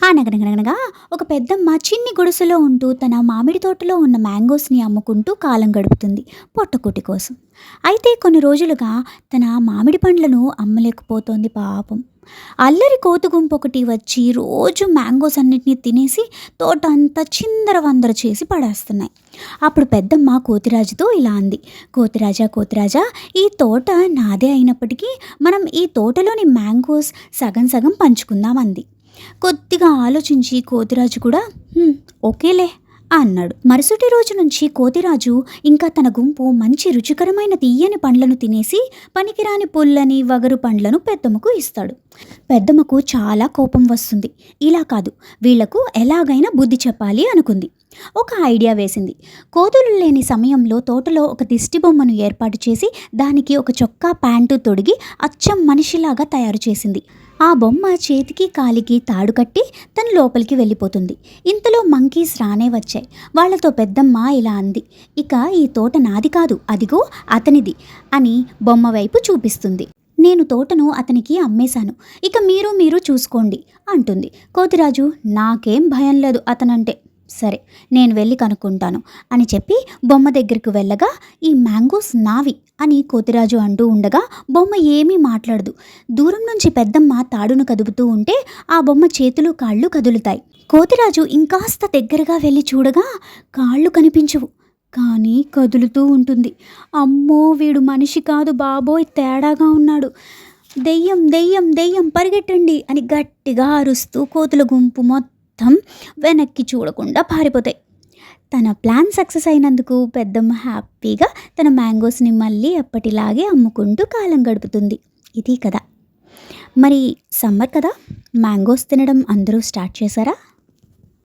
అనగనగనగా ఒక పెద్దమ్మ చిన్ని గుడిసెలో ఉంటూ తన మామిడి తోటలో ఉన్న మ్యాంగోస్ని అమ్ముకుంటూ కాలం గడుపుతుంది పొట్టకూటి కోసం. అయితే కొన్ని రోజులుగా తన మామిడి పండ్లను అమ్మలేకపోతోంది పాపం. అల్లరి కోతు గుంపు ఒకటి వచ్చి రోజు మ్యాంగోస్ అన్నిటినీ తినేసి తోట అంతా చిందరవందర చేసి పడేస్తున్నాయి. అప్పుడు పెద్దమ్మ కోతిరాజుతో ఇలా అంది: కోతిరాజా కోతిరాజా, ఈ తోట నాదే అయినప్పటికీ మనం ఈ తోటలోని మ్యాంగోస్ సగం సగం పంచుకుందాం అంది. కొద్దిగా ఆలోచించి కోతిరాజు కూడా ఓకేలే అన్నాడు. మరుసటి రోజు నుంచి కోతిరాజు ఇంకా తన గుంపు మంచి రుచికరమైన తీయని పండ్లను తినేసి పనికిరాని పుల్లని వగరు పండ్లను పెద్దమ్మకు ఇస్తాడు. పెద్దమ్మకు చాలా కోపం వస్తుంది. ఇలా కాదు, వీళ్లకు ఎలాగైనా బుద్ధి చెప్పాలి అనుకుంది. ఒక ఐడియా వేసింది. కోతులు లేని సమయంలో తోటలో ఒక దిష్టి బొమ్మను ఏర్పాటు చేసి దానికి ఒక చొక్కా ప్యాంటు తొడిగి అచ్చం మనిషిలాగా తయారు చేసింది. ఆ బొమ్మ చేతికి కాలికి తాడు కట్టి తన లోపలికి వెళ్ళిపోతుంది. ఇంతలో మంకీస్ రానే వచ్చాయి. వాళ్లతో పెద్దమ్మ ఇలా అంది: ఇక ఈ తోట నాది కాదు, అదిగో అతనిది అని బొమ్మ వైపు చూపిస్తుంది. నేను తోటను అతనికి అమ్మేశాను, ఇక మీరు చూసుకోండి అంటుంది. కోతిరాజు నాకేం భయం లేదు అతనంటే, సరే నేను వెళ్ళి కనుక్కుంటాను అని చెప్పి బొమ్మ దగ్గరికి వెళ్ళగా ఈ మ్యాంగోస్ నావి అని కోతిరాజు అంటూ ఉండగా బొమ్మ ఏమీ మాట్లాడదు. దూరం నుంచి పెద్దమ్మ తాడును కదుపుతూ ఉంటే ఆ బొమ్మ చేతులు కాళ్ళు కదులుతాయి. కోతిరాజు ఇంకాస్త దగ్గరగా వెళ్ళి చూడగా కాళ్ళు కనిపించవు, కానీ కదులుతూ ఉంటుంది. అమ్మో, వీడు మనిషి కాదు బాబోయ్, తేడాగా ఉన్నాడు. దెయ్యం దెయ్యం దెయ్యం పరిగెట్టండి అని గట్టిగా అరుస్తూ కోతుల గుంపు మొత్తం వెనక్కి చూడకుండా పారిపోతాయి. తన ప్లాన్ సక్సెస్ అయినందుకు పెద్దమ్మ హ్యాపీగా తన మ్యాంగోస్ని మళ్ళీ ఎప్పటిలాగే అమ్ముకుంటూ కాలం గడుపుతుంది. ఇది కథ. మరి సమ్మర్ కదా, మ్యాంగోస్ తినడం అందరూ స్టార్ట్ చేశారా?